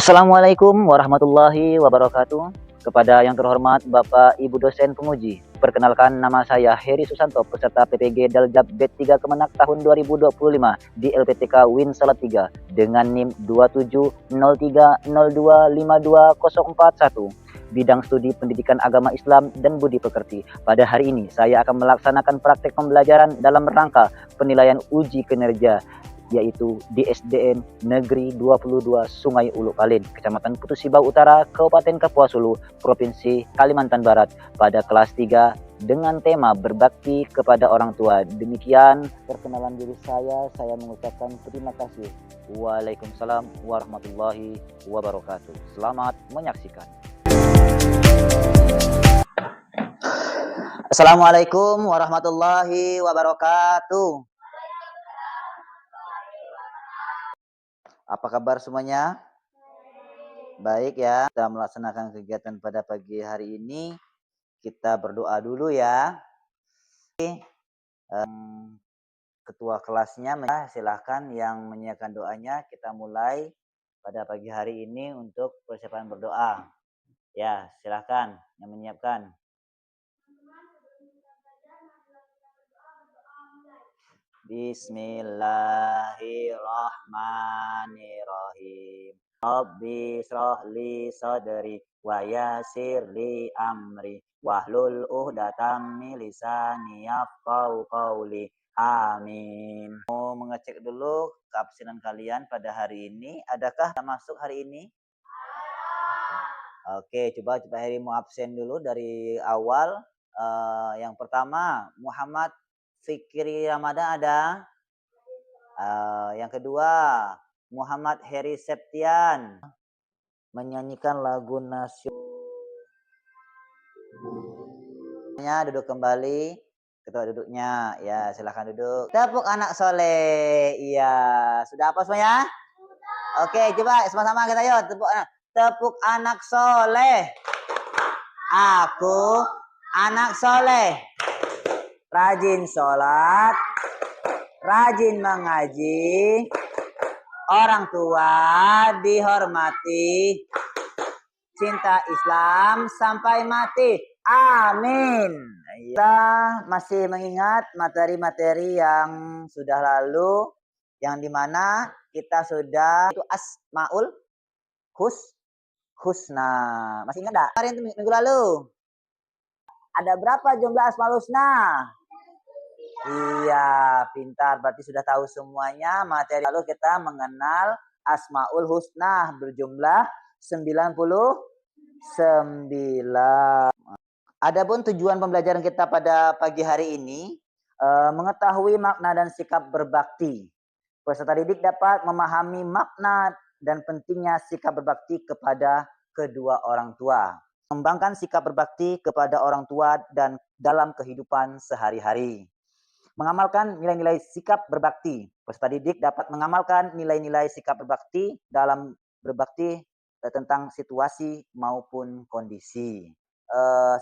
Assalamualaikum warahmatullahi wabarakatuh. Kepada yang terhormat Bapak Ibu dosen penguji, perkenalkan nama saya Heri Susanto, peserta PPG Daljab B3 Kemenak tahun 2025 di LPTK Win Salatiga dengan NIM 270302524041. Bidang studi pendidikan agama Islam dan budi pekerti. Pada hari ini saya akan melaksanakan praktek pembelajaran dalam rangka penilaian uji kinerja, yaitu di SDN Negeri 22 Sungai Ulu Palin, Kecamatan Putus Sibau Utara, Kabupaten Kapuas Hulu, Provinsi Kalimantan Barat, pada kelas 3 dengan tema berbakti kepada orang tua. Demikian perkenalan diri saya mengucapkan terima kasih. Waalaikumsalam warahmatullahi wabarakatuh. Selamat menyaksikan. Assalamualaikum warahmatullahi wabarakatuh. Apa kabar semuanya? Baik ya, kita melaksanakan kegiatan pada pagi hari ini. Kita berdoa dulu ya. Ketua kelasnya silahkan yang menyiapkan doanya. Kita mulai pada pagi hari ini untuk persiapan berdoa. Ya, silahkan yang menyiapkan. Bismillahirrahmanirrahim. Rabbi shrahli sadri wa yassirli amri wahlul 'uqdatam min lisani yafqahu qawli. Amin. Mau mengecek dulu keabsenan kalian pada hari ini. Adakah masuk hari ini? Oke, coba Heri mau absen dulu dari awal. Yang pertama, Muhammad Fikri Ramadan ada. Yang kedua, Muhammad Heri Septian menyanyikan lagu nasional. Duduk kembali. Ketua duduknya, ya silahkan duduk. Tepuk anak soleh. Iya, sudah apa semuanya? Oke, coba sama-sama kita yuk. Tepuk anak soleh. Aku anak soleh, rajin sholat, rajin mengaji, orang tua dihormati, cinta Islam sampai mati. Amin. Kita masih mengingat materi-materi yang sudah lalu, yang dimana kita sudah itu Asmaul Husna. Masih ingat enggak? Kemarin minggu lalu. Ada berapa jumlah Asmaul Husna? Iya, pintar. Berarti sudah tahu semuanya materi. Lalu kita mengenal Asmaul Husna berjumlah 99. Adapun tujuan pembelajaran kita pada pagi hari ini, mengetahui makna dan sikap berbakti. Peserta didik dapat memahami makna dan pentingnya sikap berbakti kepada kedua orang tua. Mengembangkan sikap berbakti kepada orang tua dan dalam kehidupan sehari-hari. Mengamalkan nilai-nilai sikap berbakti. Peserta didik dapat mengamalkan nilai-nilai sikap berbakti dalam berbakti tentang situasi maupun kondisi.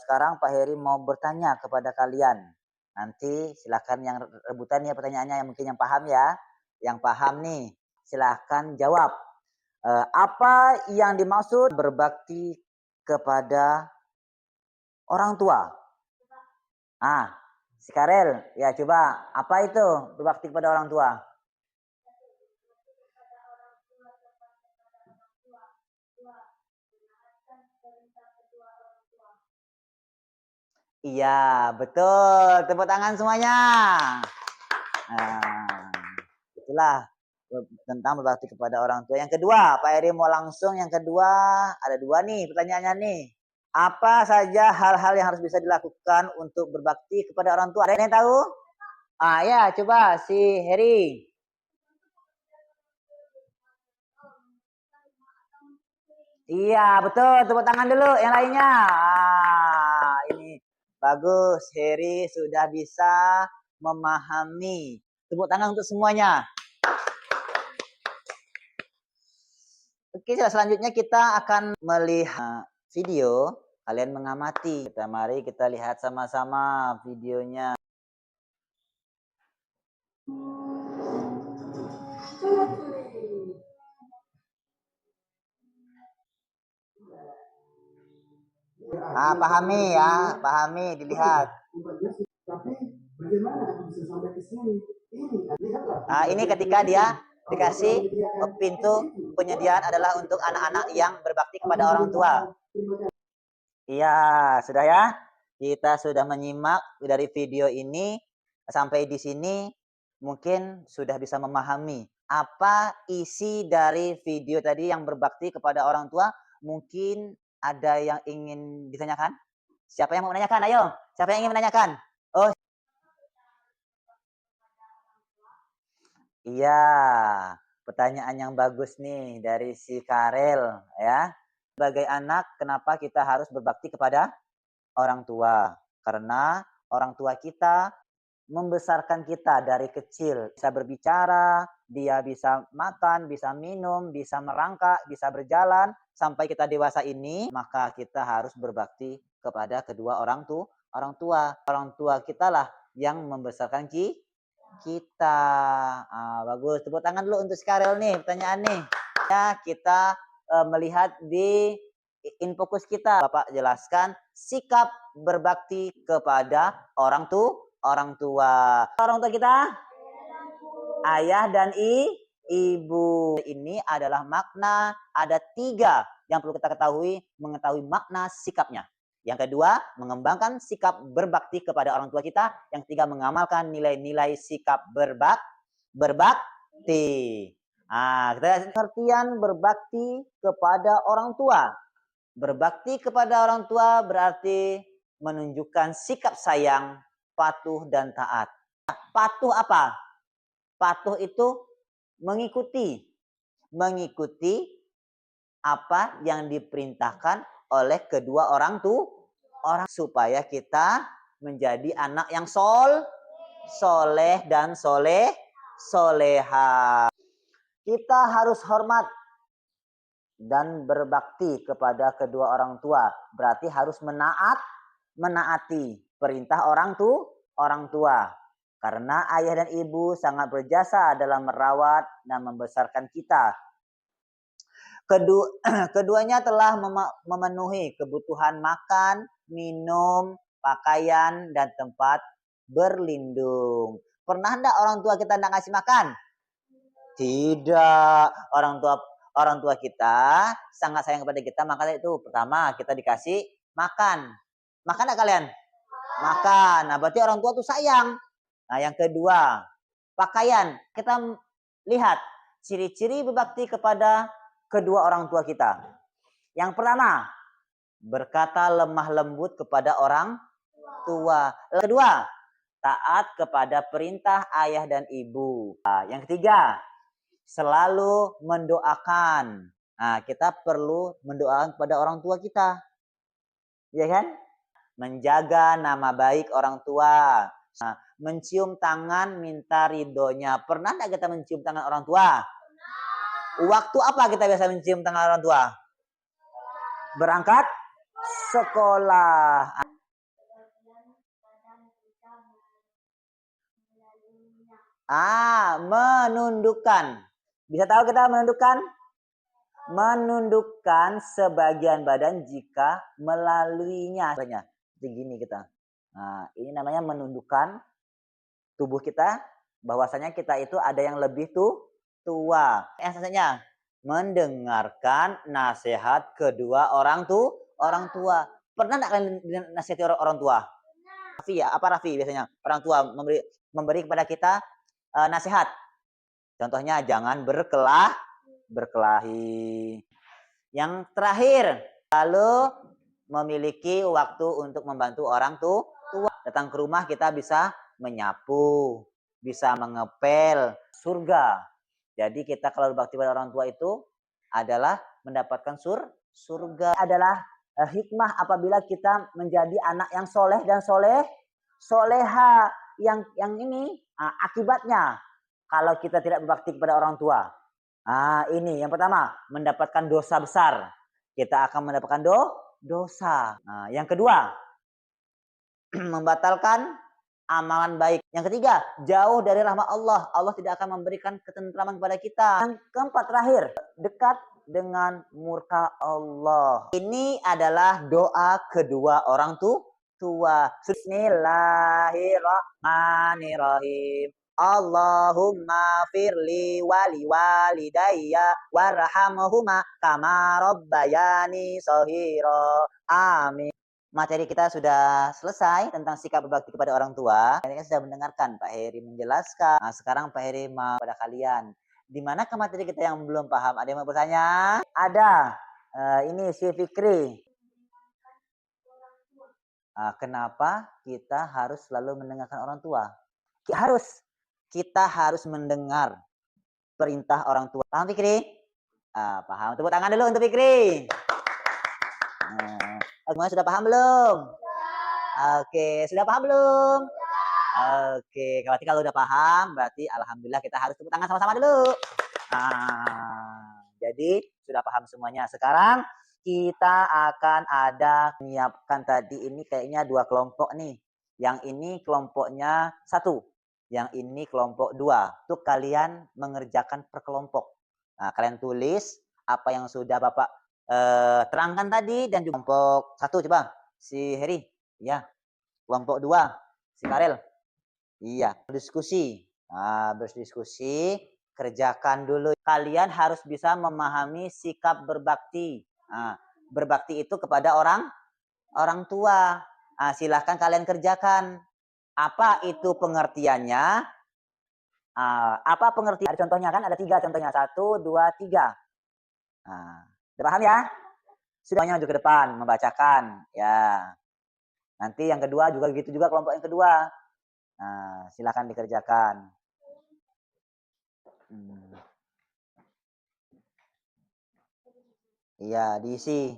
Sekarang Pak Heri mau bertanya kepada kalian. Nanti silakan yang rebutan ya pertanyaannya, yang mungkin yang paham ya. Yang paham nih, silakan jawab. Apa yang dimaksud berbakti kepada orang tua? Si Karel, ya coba, apa itu berbakti kepada orang tua? Iya, betul. Tepuk tangan semuanya. Nah, itulah tentang berbakti kepada orang tua. Yang kedua, Pak Eri mau langsung yang kedua. Ada dua nih pertanyaannya nih. Apa saja hal-hal yang harus bisa dilakukan untuk berbakti kepada orang tua? Ada yang tahu? Ya, coba si Heri. Iya, betul. Tepuk tangan dulu yang lainnya. Ini bagus. Heri sudah bisa memahami. Tepuk tangan untuk semuanya. Oke, selanjutnya kita akan melihat video. Kalian mengamati. Mari kita lihat sama-sama videonya. Pahami ya, pahami, dilihat. Ini ketika dia dikasih pintu penyediaan adalah untuk anak-anak yang berbakti kepada orang tua. Iya, sudah ya. Kita sudah menyimak dari video ini sampai di sini mungkin sudah bisa memahami apa isi dari video tadi yang berbakti kepada orang tua. Mungkin ada yang ingin ditanyakan? Siapa yang mau menanyakan? Ayo, siapa yang ingin menanyakan? Oh, iya. Pertanyaan yang bagus nih dari si Karel ya. Sebagai anak, kenapa kita harus berbakti kepada orang tua? Karena orang tua kita membesarkan kita dari kecil, bisa berbicara, dia bisa makan, bisa minum, bisa merangkak, bisa berjalan sampai kita dewasa ini, maka kita harus berbakti kepada kedua orang tua. Orang tua kita lah yang membesarkan kita. Bagus. Tepuk tangan dulu untuk Skarel nih, pertanyaan nih. Ya, kita melihat di infokus kita. Bapak jelaskan sikap berbakti kepada orang tua. Orang tua kita ayah dan ibu. Ini adalah makna, ada 3 yang perlu kita mengetahui makna sikapnya. Yang kedua, mengembangkan sikap berbakti kepada orang tua kita. Yang ketiga, mengamalkan nilai-nilai sikap berbakti. Kita pengertian berbakti kepada orang tua. Berbakti kepada orang tua berarti menunjukkan sikap sayang, patuh, dan taat. Patuh apa? Patuh itu mengikuti apa yang diperintahkan oleh kedua orang supaya kita menjadi anak yang soleh dan soleha. Kita harus hormat dan berbakti kepada kedua orang tua. Berarti harus menaati perintah orang tua. Karena ayah dan ibu sangat berjasa dalam merawat dan membesarkan kita. Keduanya telah memenuhi kebutuhan makan, minum, pakaian, dan tempat berlindung. Pernah enggak orang tua kita enggak ngasih makan? Tidak. Orang tua kita sangat sayang kepada kita, makanya itu pertama kita dikasih makan. Makan enggak kalian? Makan. Nah, berarti orang tua tuh sayang. Nah, yang kedua, pakaian. Kita lihat ciri-ciri berbakti kepada kedua orang tua kita. Yang pertama, berkata lemah lembut kepada orang tua. Yang kedua, taat kepada perintah ayah dan ibu. Yang ketiga, selalu mendoakan. Nah, kita perlu mendoakan kepada orang tua kita. Ya kan? Menjaga nama baik orang tua. Nah, mencium tangan minta ridhonya. Pernah enggak kita mencium tangan orang tua? Waktu apa kita biasa mencium tangan orang tua? Berangkat sekolah. Menundukkan. Bisa tahu kita menundukkan? Menundukkan sebagian badan jika melaluinya. Seperti gini kita. Nah, ini namanya menundukkan tubuh kita. Bahwasanya kita itu ada yang lebih tua. Yang selanjutnya, mendengarkan nasihat kedua orang tua. Pernah enggak kalian nasihati orang tua? Raffi ya, apa Raffi biasanya? Orang tua memberi kepada kita nasihat. Contohnya jangan berkelahi. Yang terakhir, lalu memiliki waktu untuk membantu orang tua. Datang ke rumah kita bisa menyapu, bisa mengepel, surga. Jadi kita kalau berbakti pada orang tua itu adalah mendapatkan surga. Adalah hikmah apabila kita menjadi anak yang soleh dan soleha. Yang ini akibatnya kalau kita tidak berbakti kepada orang tua. Ini yang pertama, mendapatkan dosa besar. Kita akan mendapatkan dosa. Yang kedua, membatalkan amalan baik. Yang ketiga, jauh dari rahmat Allah. Allah tidak akan memberikan ketentraman kepada kita. Yang keempat terakhir, dekat dengan murka Allah. Ini adalah doa kedua orang tua. Bismillahirrahmanirrahim. Allahumma firli wali walidayya warhamhuma kama rabbayani shahira. Amin. Materi kita sudah selesai tentang sikap berbakti kepada orang tua. Kalian sudah mendengarkan Pak Heri menjelaskan. Nah, sekarang Pak Heri mau pada kalian. Di mana ke materi kita yang belum paham? Ada yang mau bertanya? Ada. Ini si Fikri. Kenapa kita harus selalu mendengarkan orang tua? Kita harus mendengar perintah orang tua. Paham Fikri? Paham. Tepuk tangan dulu untuk Fikri. Semuanya sudah paham belum? Oke, sudah paham belum? Oke, berarti kalau udah paham, berarti alhamdulillah kita harus tepuk tangan sama-sama dulu. Jadi sudah paham semuanya. Sekarang kita akan ada menyiapkan tadi ini kayaknya 2 kelompok nih. Yang ini kelompoknya 1, yang ini kelompok 2. Untuk kalian mengerjakan per kelompok. Nah, kalian tulis apa yang sudah Bapak terangkan tadi dan juga kelompok 1 coba si Heri, ya. Kelompok 2 si Karel. Iya, berdiskusi. Berdiskusi, kerjakan dulu. Kalian harus bisa memahami sikap berbakti. Berbakti itu kepada orang tua. Silahkan kalian kerjakan. Apa itu pengertiannya? Apa pengertian? Ada contohnya kan? Ada 3 contohnya. 1, 2, 3. Sudah paham ya? Semuanya maju ke depan, membacakan. Ya. Nanti yang kedua juga begitu juga kelompok yang kedua. Silakan dikerjakan. Iya, diisi.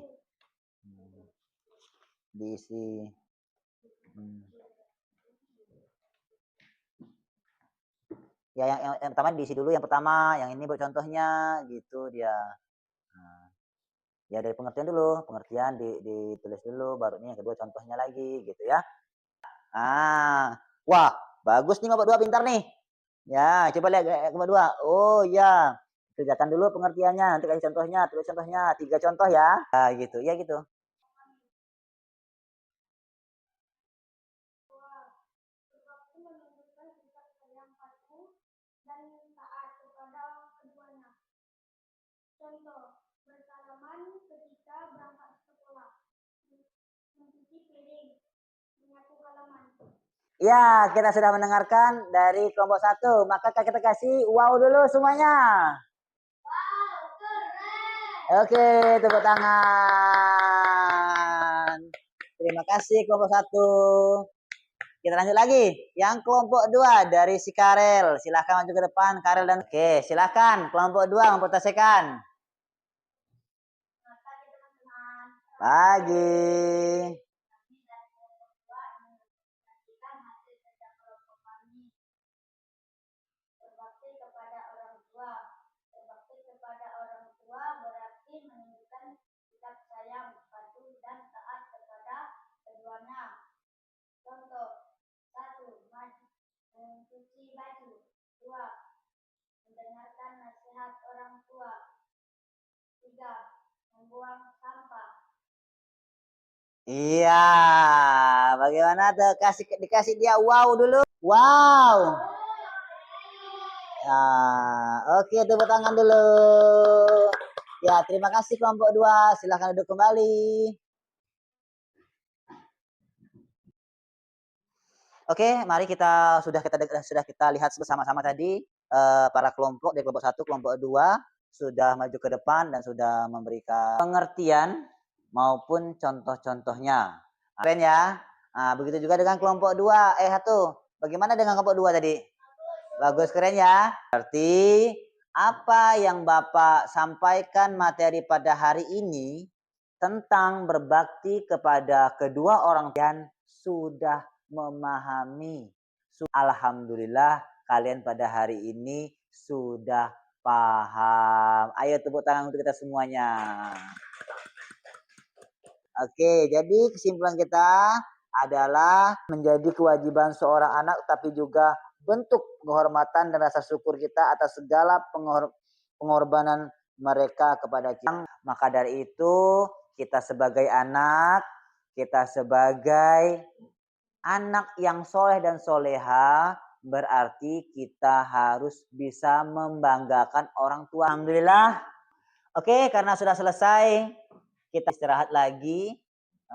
Ya, yang pertama diisi dulu yang pertama, yang ini buat contohnya gitu dia. Ya dari pengertian dulu, pengertian ditulis dulu, baru ini yang kedua contohnya lagi gitu ya. Wah, bagus nih kelompok 2 pintar nih. Ya, coba lihat kelompok 2. Oh ya, kerjakan dulu pengertiannya, nanti kasih contohnya, tulis contohnya, 3 contoh ya. Gitu, ya gitu. Contoh, bersalaman ketika berangkat sekolah, mencuci piring, menyapu halaman. Ya, kita sudah mendengarkan dari kelompok 1. Maka kita kasih wow dulu semuanya. Wow, keren. Oke, tepuk tangan. Terima kasih kelompok 1. Kita lanjut lagi. Yang kelompok 2 dari si Karel. Silahkan maju ke depan, Karel dan... Oke, silahkan kelompok 2 mempresentasikan. Pagi. Berbakti kepada orang tua. Berbakti kepada orang tua berarti menunjukkan sikap sayang, patuh dan taat kepada keduanya. Contoh, 1. Mencuci baju. 2. Mendengarkan nasihat orang tua. 3. Membuang sampah. Iya, bagaimana tuh? Dikasih dia wow dulu. Wow. Oke, tepuk tangan dulu. Ya, terima kasih kelompok 2. Silahkan duduk kembali. Oke, mari kita sudah kita lihat bersama-sama tadi para kelompok dari kelompok 1, kelompok 2 sudah maju ke depan dan sudah memberikan pengertian maupun contoh-contohnya. Keren ya. Begitu juga dengan kelompok 2. Bagaimana dengan kelompok 2 tadi? Bagus, keren ya. Berarti apa yang Bapak sampaikan materi pada hari ini tentang berbakti kepada kedua orang tua sudah memahami. Alhamdulillah kalian pada hari ini sudah paham. Ayo tepuk tangan untuk kita semuanya. Oke, jadi kesimpulan kita adalah menjadi kewajiban seorang anak tapi juga bentuk penghormatan dan rasa syukur kita atas segala pengorbanan mereka kepada kita. Maka dari itu kita sebagai anak, kita sebagai anak yang soleh dan soleha, berarti kita harus bisa membanggakan orang tua. Alhamdulillah. Oke, karena sudah selesai, kita istirahat lagi.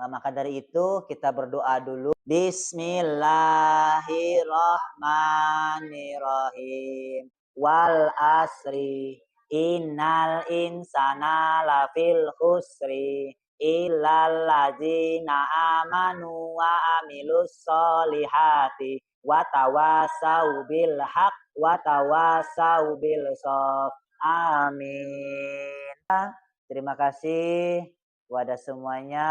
Maka dari itu kita berdoa dulu. Bismillahirrahmanirrahim. Wal asri innal insana lafil khusri illal ladzina amanu wa amilus solihati wa tawasau bil haq wa tawasau bil sof. Amin. Terima kasih kepada semuanya,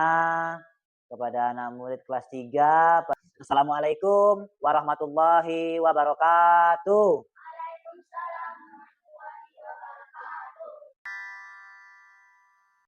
kepada anak murid kelas 3. Assalamualaikum warahmatullahi wabarakatuh.